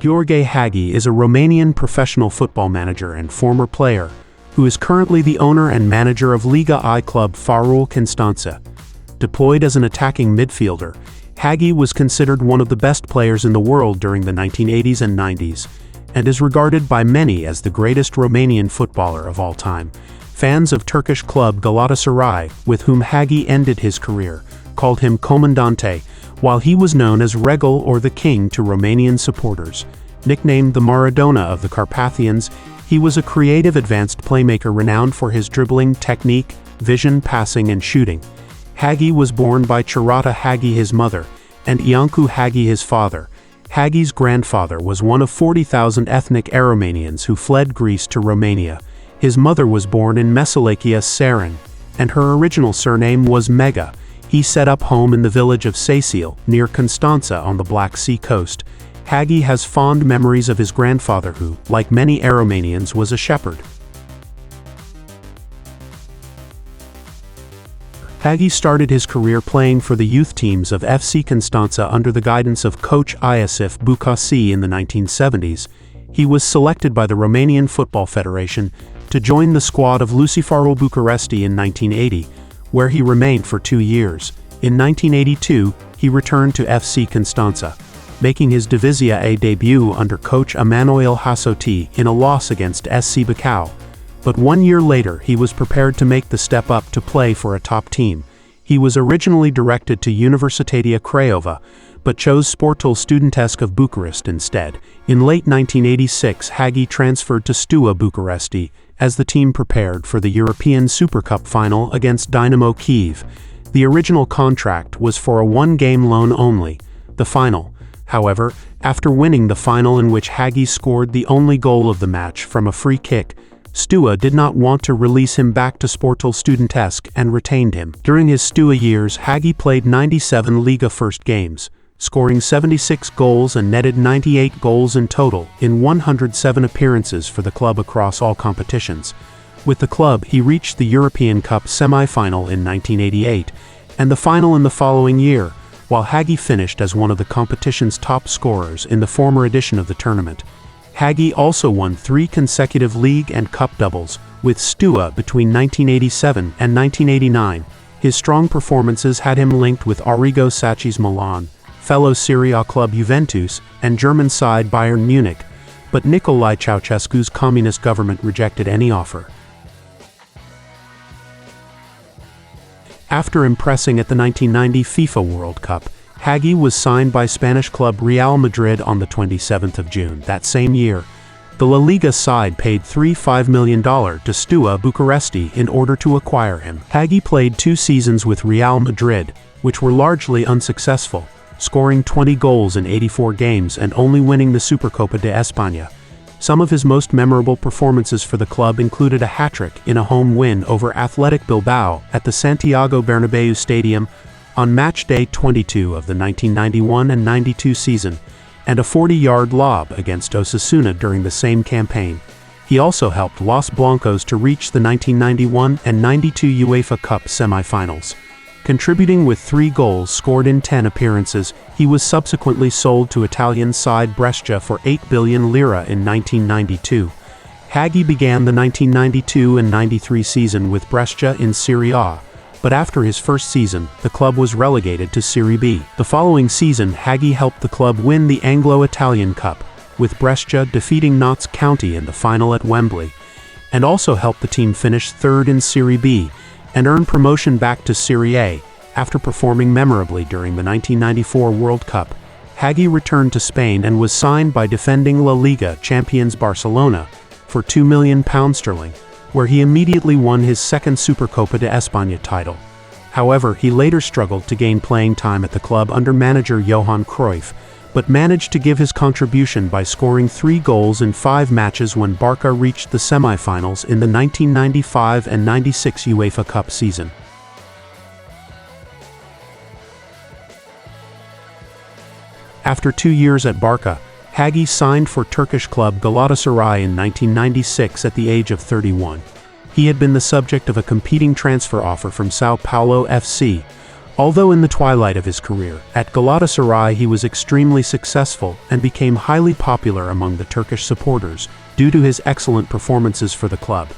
Gheorghe Hagi is a Romanian professional football manager and former player, who is currently the owner and manager of Liga I club Farul Constanța. Deployed as an attacking midfielder, Hagi was considered one of the best players in the world during the 1980s and 90s, and is regarded by many as the greatest Romanian footballer of all time. Fans of Turkish club Galatasaray, with whom Hagi ended his career, called him Comandante, while he was known as Regele or the King to Romanian supporters. Nicknamed the Maradona of the Carpathians, he was a creative advanced playmaker renowned for his dribbling, technique, vision, passing and shooting. Hagi was born by Chirata Hagi, his mother, and Iancu Hagi, his father. Hagi's grandfather was one of 40,000 ethnic Aromanians who fled Greece to Romania. His mother was born in Mesolakkia Serron, and her original surname was Mega. He set up home in the village of Sacil, near Constanța on the Black Sea coast. Hagi has fond memories of his grandfather who, like many Aromanians, was a shepherd. Hagi started his career playing for the youth teams of FC Constanța under the guidance of coach Iosif Bükössy in the 1970s. He was selected by the Romanian Football Federation to join the squad of Luceafărul București in 1980, where he remained for 2 years. In 1982, he returned to FC Constanța, making his Divizia A debut under coach Emanoil Hașoti in a loss against SC Bacău. But 1 year later, he was prepared to make the step up to play for a top team. He was originally directed to Universitatea Craiova, but chose Sportul Studențesc of Bucharest instead. In late 1986, Hagi transferred to Steaua București as the team prepared for the European Super Cup final against Dynamo Kyiv. The original contract was for a one-game loan only. The final, however, after winning the final in which Hagi scored the only goal of the match from a free kick, Steaua did not want to release him back to Sportul Studențesc and retained him. During his Steaua years, Hagi played 97 Liga first games, scoring 76 goals and netted 98 goals in total in 107 appearances for the club across all competitions. With the club, he reached the European Cup semi-final in 1988 and the final in the following year, while Hagi finished as one of the competition's top scorers in the former edition of the tournament. Hagi also won 3 consecutive league and cup doubles with Steaua between 1987 and 1989. His strong performances had him linked with Arrigo Sacchi's Milan, fellow Serie A club Juventus, and German side Bayern Munich, but Nicolae Ceausescu's communist government rejected any offer. After impressing at the 1990 FIFA World Cup, Hagi was signed by Spanish club Real Madrid on the 27th of June that same year. The La Liga side paid $35 million to Steaua București in order to acquire him. Hagi played 2 seasons with Real Madrid, which were largely unsuccessful, scoring 20 goals in 84 games and only winning the Supercopa de España. Some of his most memorable performances for the club included a hat-trick in a home win over Athletic Bilbao at the Santiago Bernabéu Stadium on match day 22 of the 1991 and 92 season, and a 40-yard lob against Osasuna during the same campaign. He also helped Los Blancos to reach the 1991 and 92 UEFA Cup semi-finals. Contributing with 3 goals scored in 10 appearances, he was subsequently sold to Italian side Brescia for 8 billion lira in 1992. Hagi began the 1992 and 93 season with Brescia in Serie A, but after his first season, the club was relegated to Serie B. The following season, Hagi helped the club win the Anglo-Italian Cup, with Brescia defeating Notts County in the final at Wembley, and also helped the team finish 3rd in Serie B, and earned promotion back to Serie A after performing memorably during the 1994 World Cup. Hagi returned to Spain and was signed by defending La Liga champions Barcelona for £2 million, where he immediately won his second Supercopa de España title. However, he later struggled to gain playing time at the club under manager Johan Cruyff, but managed to give his contribution by scoring 3 goals in 5 matches when Barca reached the semi-finals in the 1995 and 96 UEFA Cup season. After 2 years at Barca, Hagi signed for Turkish club Galatasaray in 1996 at the age of 31. He had been the subject of a competing transfer offer from Sao Paulo FC, Although in the twilight of his career, at Galatasaray he was extremely successful and became highly popular among the Turkish supporters due to his excellent performances for the club.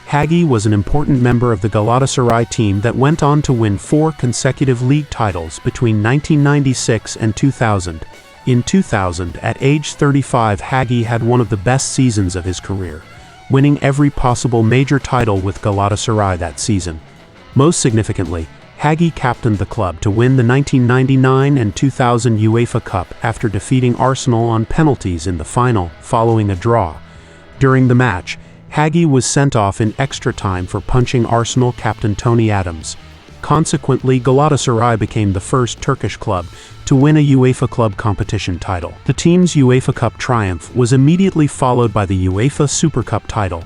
Hagi was an important member of the Galatasaray team that went on to win 4 consecutive league titles between 1996 and 2000. In 2000, at age 35, Hagi had one of the best seasons of his career, winning every possible major title with Galatasaray that season. Most significantly, Hagi captained the club to win the 1999 and 2000 UEFA Cup after defeating Arsenal on penalties in the final, following a draw. During the match, Hagi was sent off in extra time for punching Arsenal captain Tony Adams. Consequently, Galatasaray became the first Turkish club to win a UEFA club competition title. The team's UEFA Cup triumph was immediately followed by the UEFA Super Cup title,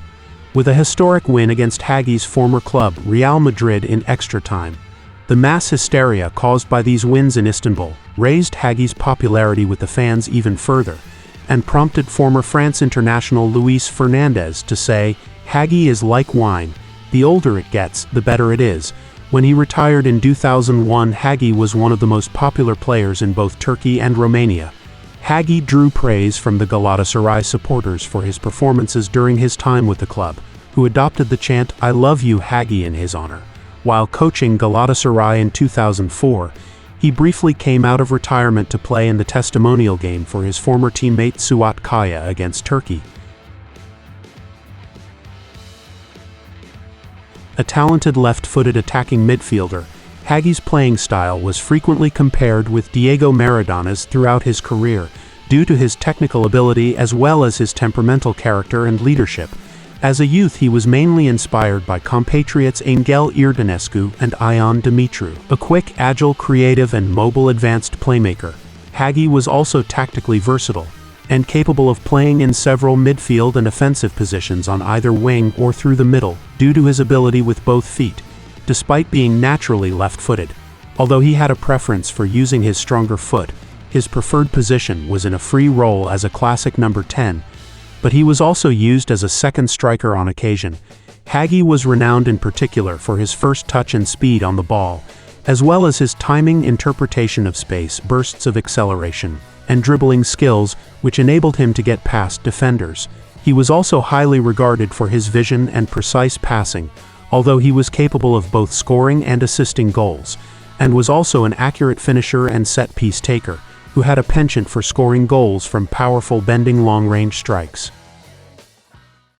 with a historic win against Hagi's former club, Real Madrid, in extra time. The mass hysteria caused by these wins in Istanbul raised Hagi's popularity with the fans even further, and prompted former France international Luis Fernandez to say, "Hagi is like wine, the older it gets, the better it is." When he retired in 2001, Hagi was one of the most popular players in both Turkey and Romania. Hagi drew praise from the Galatasaray supporters for his performances during his time with the club, who adopted the chant "I love you, Hagi" in his honor. While coaching Galatasaray in 2004, he briefly came out of retirement to play in the testimonial game for his former teammate Suat Kaya against Turkey. A talented left-footed attacking midfielder, Hagi's playing style was frequently compared with Diego Maradona's throughout his career due to his technical ability as well as his temperamental character and leadership. As a youth, he was mainly inspired by compatriots Angel Irdănescu and Ion Dumitru. A quick, agile, creative, and mobile advanced playmaker, Hagi was also tactically versatile and capable of playing in several midfield and offensive positions on either wing or through the middle due to his ability with both feet, despite being naturally left-footed. Although he had a preference for using his stronger foot, his preferred position was in a free role as a classic number 10, but he was also used as a second striker on occasion. Hagi was renowned in particular for his first touch and speed on the ball, as well as his timing, interpretation of space, bursts of acceleration, and dribbling skills, which enabled him to get past defenders. He was also highly regarded for his vision and precise passing, although he was capable of both scoring and assisting goals, and was also an accurate finisher and set-piece taker, who had a penchant for scoring goals from powerful bending long-range strikes.